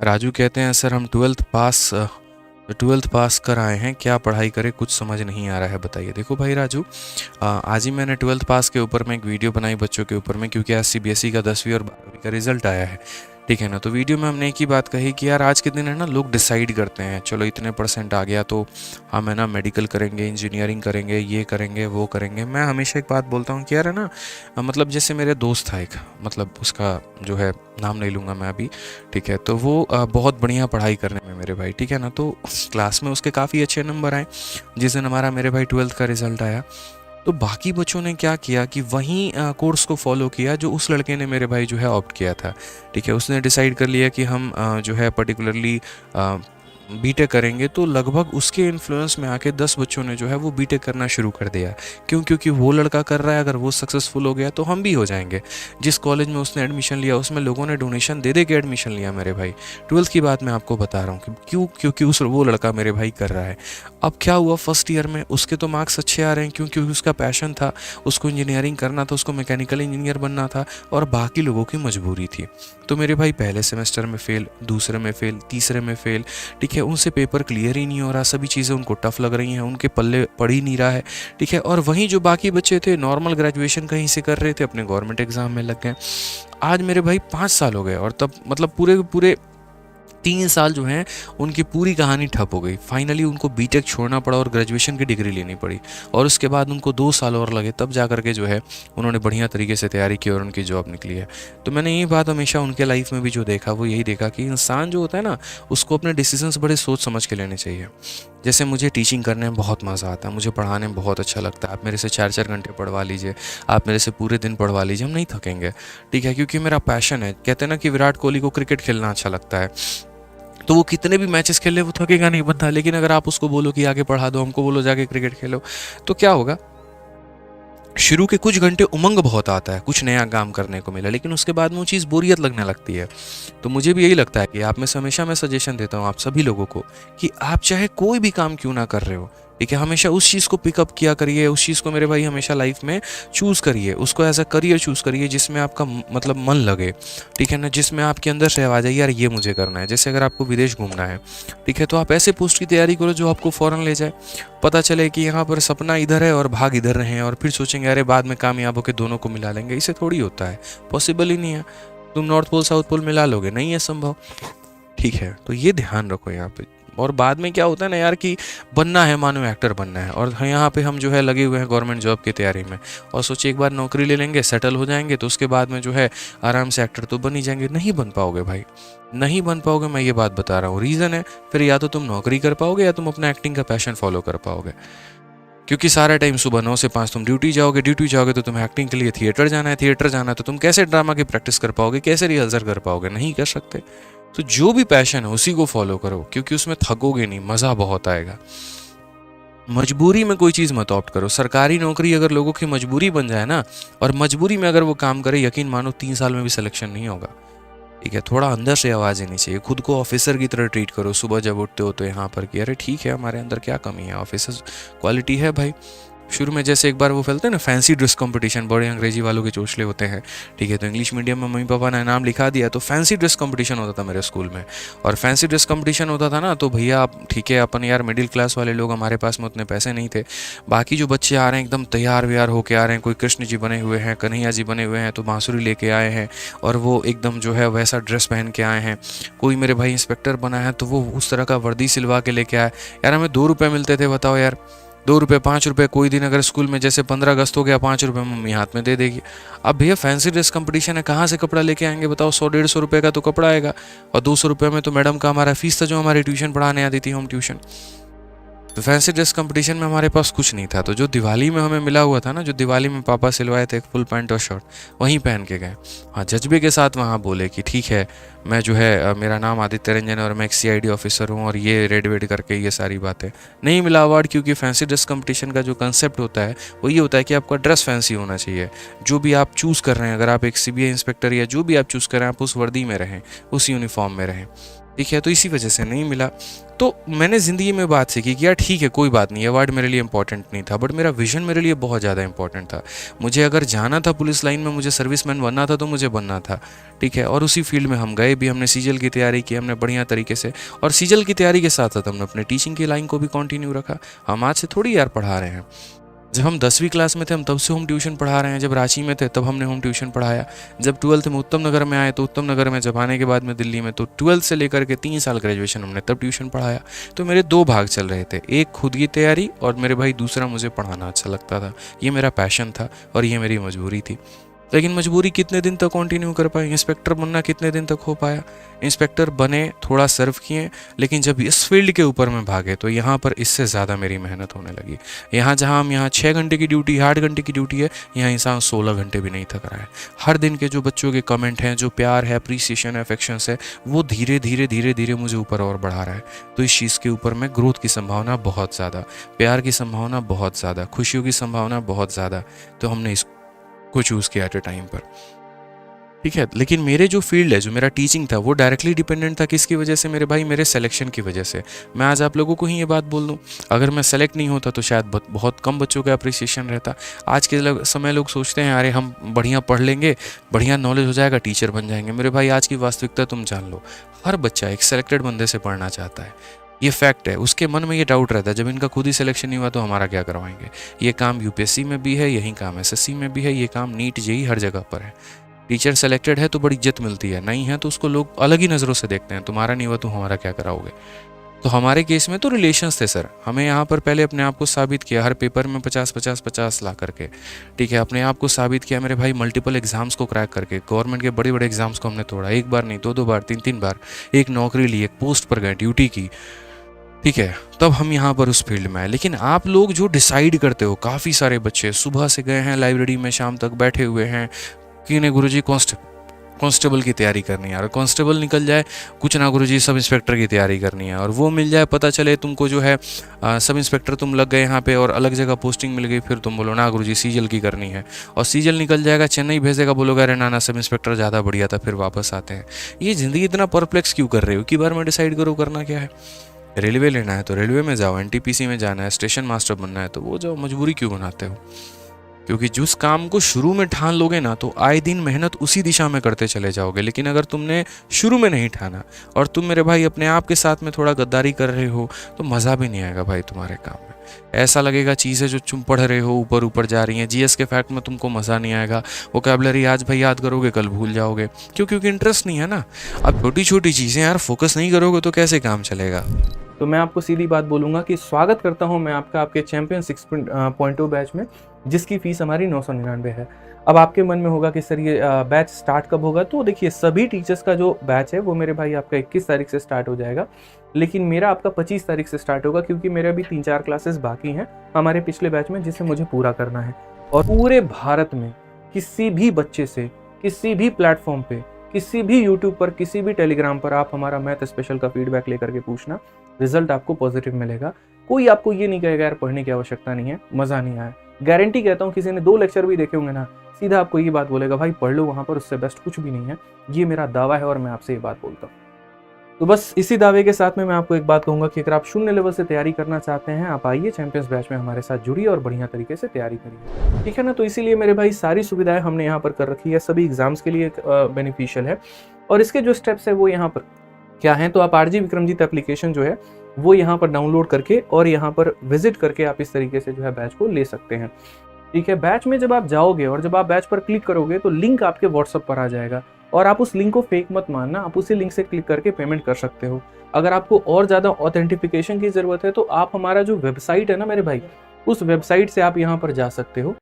राजू कहते हैं सर हम ट्वेल्थ पास कर आए हैं, क्या पढ़ाई करें, कुछ समझ नहीं आ रहा है, बताइए। देखो भाई राजू, आज ही मैंने ट्वेल्थ पास के ऊपर में एक वीडियो बनाई बच्चों के ऊपर में, क्योंकि आज सीबीएसई का 10वीं और 12वीं का रिजल्ट आया है। ठीक है ना। तो वीडियो में हमने एक ही बात कही कि यार आज के दिन है ना, लोग डिसाइड करते हैं चलो इतने परसेंट आ गया तो हम है ना मेडिकल करेंगे, इंजीनियरिंग करेंगे, ये करेंगे, वो करेंगे। मैं हमेशा एक बात बोलता हूँ कि यार है ना, मतलब जैसे मेरे दोस्त था एक, मतलब उसका जो है नाम नहीं लूँगा मैं अभी। ठीक है। तो वो बहुत बढ़िया पढ़ाई करने में मेरे भाई। ठीक है ना। तो क्लास में उसके काफ़ी अच्छे नंबर आए जिस दिन हमारा मेरे भाई ट्वेल्थ का रिजल्ट आया। तो बाकी बच्चों ने क्या किया कि वहीं कोर्स को फॉलो किया जो उस लड़के ने मेरे भाई जो है ऑप्ट किया था। ठीक है। उसने डिसाइड कर लिया कि हम जो है पर्टिकुलरली बीटेक करेंगे, तो लगभग उसके इन्फ्लुएंस में आके 10 बच्चों ने जो है वो बीटेक करना शुरू कर दिया। क्यों? क्योंकि वो लड़का कर रहा है, अगर वो सक्सेसफुल हो गया तो हम भी हो जाएंगे। जिस कॉलेज में उसने एडमिशन लिया उसमें लोगों ने डोनेशन दे दे के एडमिशन लिया मेरे भाई। ट्वेल्थ की बात मैं आपको बता रहा हूँ कि क्यों, क्योंकि वो लड़का मेरे भाई कर रहा है। अब क्या हुआ, फर्स्ट ईयर में उसके तो मार्क्स अच्छे आ रहे हैं क्योंकि उसका पैशन था, उसको इंजीनियरिंग करना था, उसको मैकेनिकल इंजीनियर बनना था, और बाकी लोगों की मजबूरी थी। तो मेरे भाई पहले सेमेस्टर में फेल, दूसरे में फेल, तीसरे में फेल। ठीक है। उनसे पेपर क्लियर ही नहीं हो रहा, सभी चीज़ें उनको टफ लग रही हैं, उनके पल्ले पड़ ही नहीं रहा है। ठीक है। और वहीं जो बाकी बच्चे थे नॉर्मल ग्रेजुएशन कहीं से कर रहे थे, अपने गवर्नमेंट एग्जाम में लग गए। आज मेरे भाई 5 साल हो गए और तब मतलब पूरे पूरे 3 साल जो हैं उनकी पूरी कहानी ठप हो गई। फाइनली उनको बीटेक छोड़ना पड़ा और ग्रेजुएशन की डिग्री लेनी पड़ी, और उसके बाद उनको 2 साल और लगे, तब जा कर के जो है उन्होंने बढ़िया तरीके से तैयारी की और उनकी जॉब निकली है। तो मैंने यही बात हमेशा उनके लाइफ में भी जो देखा वो यही देखा कि इंसान जो होता है ना, उसको अपने डिसीजंस बड़े सोच समझ के लेने चाहिए। जैसे मुझे टीचिंग करने में बहुत मज़ा आता है, मुझे पढ़ाने में बहुत अच्छा लगता है। आप मेरे से 4-4 घंटे पढ़वा लीजिए, आप मेरे से पूरे दिन पढ़वा लीजिए, हम नहीं थकेंगे। ठीक है। क्योंकि मेरा पैशन है। कहते हैं ना कि विराट कोहली को क्रिकेट खेलना अच्छा लगता है, तो वो कितने भी मैचेस खेल ले वो थकेगा नहीं बंदा। लेकिन अगर आप उसको बोलो कि आगे पढ़ा दो, हमको बोलो जाके क्रिकेट खेलो, तो क्या होगा, शुरू के कुछ घंटे उमंग बहुत आता है, कुछ नया काम करने को मिला, लेकिन उसके बाद में वो चीज़ बोरियत लगने लगती है। तो मुझे भी यही लगता है कि आप में से हमेशा मैं सजेशन देता हूँ आप सभी लोगों को कि आप चाहे कोई भी काम क्यों ना कर रहे हो, ठीक है, हमेशा उस चीज़ को पिकअप किया करिए, उस चीज़ को मेरे भाई हमेशा लाइफ में चूज़ करिए, उसको एज अ करियर चूज़ करिए जिसमें आपका मतलब मन लगे। ठीक है ना। जिसमें आपके अंदर से आवाज़ आए यार ये मुझे करना है। जैसे अगर आपको विदेश घूमना है, ठीक है, तो आप ऐसे पोस्ट की तैयारी करो जो आपको फ़ौरन ले जाए। पता चले कि यहाँ पर सपना इधर है और भाग इधर रहे हैं, और फिर सोचेंगे अरे बाद में कामयाब होकर दोनों को मिला लेंगे। इसे थोड़ी होता है, पॉसिबल ही नहीं है। तुम नॉर्थ पोल साउथ पोल मिला लोगे, नहीं है संभव। ठीक है। तो ये ध्यान रखो यहाँ पे। और बाद में क्या होता है ना यार कि बनना है, मानो एक्टर बनना है, और यहाँ पे हम जो है लगे हुए हैं गवर्नमेंट जॉब की तैयारी में, और सोचिए एक बार नौकरी ले लेंगे, सेटल हो जाएंगे, तो उसके बाद में जो है आराम से एक्टर तो बन ही जाएंगे। नहीं बन पाओगे भाई, नहीं बन पाओगे, मैं ये बात बता रहा हूँ। रीज़न है फिर या तो तुम नौकरी कर पाओगे या तुम अपना एक्टिंग का पैशन फॉलो कर पाओगे। क्योंकि सारा टाइम सुबह 9 से 5 तुम ड्यूटी जाओगे तो तुम्हें एक्टिंग के लिए थिएटर जाना है, थिएटर जाना है तो तुम कैसे ड्रामा की प्रैक्टिस कर पाओगे, कैसे रिहर्सल कर पाओगे, नहीं कर सकते। तो जो भी पैशन है उसी को फॉलो करो, क्योंकि उसमें थकोगे नहीं, मज़ा बहुत आएगा। मजबूरी में कोई चीज़ मत ऑप्ट करो। सरकारी नौकरी अगर लोगों की मजबूरी बन जाए ना, और मजबूरी में अगर वो काम करे, यकीन मानो 3 साल में भी सिलेक्शन नहीं होगा। ठीक है। थोड़ा अंदर से आवाज़ आनी चाहिए, खुद को ऑफिसर की तरह ट्रीट करो। सुबह जब उठते हो तो यहाँ पर कि अरे ठीक है, हमारे अंदर क्या कमी है, ऑफिसर क्वालिटी है भाई। शुरू में जैसे एक बार वो फैलते हैं ना फैंसी ड्रेस कंपटीशन, बड़े अंग्रेजी वालों के चोचले होते हैं। ठीक है। तो इंग्लिश मीडियम में मम्मी पापा ने नाम लिखा दिया, तो फैंसी ड्रेस कंपटीशन होता था मेरे स्कूल में। और फैंसी ड्रेस कंपटीशन होता था ना, तो भैया आप ठीक है, अपन यार मिडिल क्लास वाले लोग, हमारे पास में उतने पैसे नहीं थे। बाकी जो बच्चे आ रहे हैं एकदम तैयार व्यार होके आ रहे हैं, कोई कृष्ण जी बने हुए हैं, कन्हैया जी बने हुए हैं, तो बांसुरी लेके आए हैं और वो एकदम जो है वैसा ड्रेस पहन के आए हैं। कोई मेरे भाई इंस्पेक्टर बना है तो वो उस तरह का वर्दी सिलवा के लेके आए। यार हमें 2 रुपये मिलते थे, बताओ यार, 2 रुपये, 5 रुपये। कोई दिन अगर स्कूल में जैसे 15 अगस्त हो गया, 5 रुपये मम्मी हाथ में दे देगी। अब भैया फैंसी ड्रेस कंपटीशन है, कहाँ से कपड़ा लेके आएंगे बताओ। 100-150 रुपये का तो कपड़ा आएगा, और 200 रुपये में तो मैडम का हमारा फीस था जो हमारी ट्यूशन पढ़ाने आती थी, होम ट्यूशन। तो फैंसी ड्रेस कंपटीशन में हमारे पास कुछ नहीं था। तो जो दिवाली में हमें मिला हुआ था ना, जो दिवाली में पापा सिलवाए थे एक फुल पैंट और शर्ट, वहीं पहन के गए। हाँ, जज्बे के साथ वहाँ बोले कि ठीक है, मैं जो है मेरा नाम आदित्य रंजन है और मैं एक सीआईडी ऑफिसर हूँ, और ये रेड वेड करके ये सारी बातें। नहीं मिला अवार्ड, क्योंकि फैंसी ड्रेस कंपटीशन का जो कंसेप्ट होता है वो ये होता है कि आपका ड्रेस फैंसी होना चाहिए। जो भी आप चूज़ कर रहे हैं, अगर आप एक सीबीआई इंस्पेक्टर या जो भी आप चूज़ कर रहे हैं, आप उस वर्दी में रहें, उस यूनिफॉर्म में रहें। ठीक है, तो इसी वजह से नहीं मिला। तो मैंने ज़िंदगी में बात सीखी कि यार ठीक है, कोई बात नहीं, अवार्ड मेरे लिए इंपॉर्टेंट नहीं था, बट मेरा विजन मेरे लिए बहुत ज़्यादा इंपॉर्टेंट था। मुझे अगर जाना था पुलिस लाइन में, मुझे सर्विसमैन बनना था, तो मुझे बनना था। ठीक है, और उसी फील्ड में हम गए भी, हमने सीजल की तैयारी की, हमने बढ़िया तरीके से, और सीजल की तैयारी के साथ साथ हमने अपने टीचिंग की लाइन को भी कंटिन्यू रखा। हम आज से थोड़ी यार पढ़ा रहे हैं, जब हम 10वीं क्लास में थे हम तब से होम ट्यूशन पढ़ा रहे हैं, जब रांची में थे तब हमने होम ट्यूशन पढ़ाया, जब 12th में उत्तम नगर में आए तो उत्तम नगर में, जब आने के बाद में दिल्ली में, तो 12th से लेकर के 3 साल ग्रेजुएशन हमने तब ट्यूशन पढ़ाया। तो मेरे 2 भाग चल रहे थे, एक खुद की तैयारी और मेरे भाई दूसरा मुझे पढ़ाना अच्छा लगता था। ये मेरा पैशन था और ये मेरी मजबूरी थी। लेकिन मजबूरी कितने दिन तक कंटिन्यू कर पाए, इंस्पेक्टर बनना कितने दिन तक हो पाया। इंस्पेक्टर बने, थोड़ा सर्व किए, लेकिन जब इस फील्ड के ऊपर में भागे तो यहाँ पर इससे ज़्यादा मेरी मेहनत होने लगी। यहाँ जहाँ हम यहाँ 6 घंटे की ड्यूटी, 8 घंटे की ड्यूटी है, यहाँ इंसान 16 घंटे भी नहीं थक रहा है। हर दिन के जो बच्चों के कमेंट हैं, जो प्यार है, अप्रिसिएशन है, अफेक्शंस है, वो धीरे धीरे धीरे धीरे मुझे ऊपर और बढ़ा रहा है। तो इस चीज़ के ऊपर में ग्रोथ की संभावना बहुत ज़्यादा, प्यार की संभावना बहुत ज़्यादा, खुशियों की संभावना बहुत ज़्यादा। तो हमने को चूज़ किया एट ए टाइम पर। ठीक है, लेकिन मेरे जो फील्ड है, जो मेरा टीचिंग था, वो डायरेक्टली डिपेंडेंट था किसकी वजह से मेरे भाई, मेरे सिलेक्शन की वजह से। मैं आज आप लोगों को ही ये बात बोल दूं, अगर मैं सेलेक्ट नहीं होता तो शायद बहुत कम बच्चों का अप्रिसिएशन रहता। आज के समय लोग सोचते हैं अरे हम बढ़िया पढ़ लेंगे, बढ़िया नॉलेज हो जाएगा, टीचर बन जाएंगे। मेरे भाई आज की वास्तविकता तुम जान लो, हर बच्चा एक सेलेक्टेड बंदे से पढ़ना चाहता है, ये फैक्ट है। उसके मन में ये डाउट रहता है, जब इनका खुद ही सिलेक्शन नहीं हुआ तो हमारा क्या करवाएंगे। ये काम यूपीएससी में भी है, यही काम एसएससी में भी है, ये काम नीट जेईई हर जगह पर है। टीचर सेलेक्टेड है तो बड़ी इज्जत मिलती है, नहीं है तो उसको लोग अलग ही नज़रों से देखते हैं, तुम्हारा नहीं हुआ तो हमारा क्या कराओगे। तो हमारे केस में तो रिलेशंस थे सर, हमें यहाँ पर पहले अपने आप को साबित किया, हर पेपर में 50-50-50 ला करके। ठीक है, अपने आप को साबित किया मेरे भाई, मल्टीपल एग्जाम्स को क्रैक करके, गवर्नमेंट के बड़े बड़े एग्जाम्स को हमने तोड़ा, एक बार नहीं, 2-2 बार, 3-3 बार। एक नौकरी ली, एक पोस्ट पर गए, ड्यूटी की। ठीक है, तब हम यहाँ पर उस फील्ड में आए। लेकिन आप लोग जो डिसाइड करते हो, काफ़ी सारे बच्चे सुबह से गए हैं लाइब्रेरी में, शाम तक बैठे हुए हैं कि नहीं गुरुजी कांस्टेबल की तैयारी करनी है, और कांस्टेबल निकल जाए कुछ ना गुरुजी सब इंस्पेक्टर की तैयारी करनी है, और वो मिल जाए, पता चले तुमको जो है सब इंस्पेक्टर तुम लग गए यहाँ पे और अलग जगह पोस्टिंग मिल गई, फिर तुम बोलो ना गुरुजी सीजल की करनी है, और सीजल निकल जाएगा, चेन्नई भेजेगा, बोलोगे अरे ना सब इंस्पेक्टर ज़्यादा बढ़िया था, फिर वापस आते हैं। ये ज़िंदगी इतना परप्लेक्स क्यों कर रहे हो कि बार में डिसाइड करो करना क्या है। रेलवे लेना है तो रेलवे में जाओ, एनटीपीसी में जाना है, स्टेशन मास्टर बनना है तो वो जाओ, मजबूरी क्यों बनाते हो। क्योंकि जिस काम को शुरू में ठान लोगे ना तो आए दिन मेहनत उसी दिशा में करते चले जाओगे। लेकिन अगर तुमने शुरू में नहीं ठाना और तुम मेरे भाई अपने आप के साथ में थोड़ा गद्दारी कर रहे हो तो मज़ा भी नहीं आएगा भाई तुम्हारे काम में। ऐसा लगेगा चीज़ें जो तुम पढ़ रहे हो ऊपर ऊपर जा रही हैं। जीएस के फैक्ट में तुमको मज़ा नहीं आएगा, वोकैबुलरी आज भाई याद करोगे कल भूल जाओगे। क्योंकि इंटरेस्ट नहीं है ना। अब छोटी छोटी चीज़ें यार फोकस नहीं करोगे तो कैसे काम चलेगा। तो मैं आपको सीधी बात बोलूँगा कि स्वागत करता हूं मैं आपका आपके चैंपियन 6.0 बैच में, जिसकी फ़ीस हमारी 999 है। अब आपके मन में होगा कि सर ये बैच स्टार्ट कब होगा। तो देखिए, सभी टीचर्स का जो बैच है वो मेरे भाई आपका 21 तारीख से स्टार्ट हो जाएगा, लेकिन मेरा आपका 25 तारीख से स्टार्ट होगा, क्योंकि मेरे अभी 3-4 क्लासेस बाकी हैं हमारे पिछले बैच में, जिसे मुझे पूरा करना है। और पूरे भारत में किसी भी बच्चे से, किसी भी प्लेटफॉर्म पे, किसी भी यूट्यूब पर, किसी भी टेलीग्राम पर आप हमारा मैथ स्पेशल का फीडबैक लेकर के पूछना, रिजल्ट आपको पॉजिटिव मिलेगा। कोई आपको ये नहीं कहेगा यार पढ़ने की आवश्यकता नहीं है, मज़ा नहीं आया। गारंटी कहता हूँ, किसी ने 2 लेक्चर भी देखे होंगे ना, सीधा आपको ये बात बोलेगा भाई पढ़ लो वहाँ पर, उससे बेस्ट कुछ भी नहीं है। ये मेरा दावा है और मैं आपसे ये बात बोलता हूँ। तो बस इसी दावे के साथ में मैं आपको एक बात कहूँगा कि अगर आप 0 लेवल से तैयारी करना चाहते हैं, आप आइए चैंपियंस बैच में हमारे साथ जुड़िए और बढ़िया तरीके से तैयारी करिए, ठीक है ना। तो इसीलिए मेरे भाई सारी सुविधाएं हमने यहाँ पर कर रखी है, सभी एग्जाम्स के लिए बेनिफिशियल है। और इसके जो स्टेप्स है वो यहाँ पर क्या है, तो आप आरजी विक्रमजीत एप्लीकेशन जो है वो यहाँ पर डाउनलोड करके और यहाँ पर विजिट करके आप इस तरीके से जो है बैच को ले सकते हैं, ठीक है। बैच में जब आप जाओगे और जब आप बैच पर क्लिक करोगे तो लिंक आपके व्हाट्सएप पर आ जाएगा, और आप उस लिंक को फेक मत मानना, आप उसी लिंक से क्लिक करके पेमेंट कर सकते हो। अगर आपको और ज़्यादा ऑथेंटिफिकेशन की ज़रूरत है तो आप हमारा जो वेबसाइट है ना मेरे भाई, उस वेबसाइट से आप यहाँ पर जा सकते हो।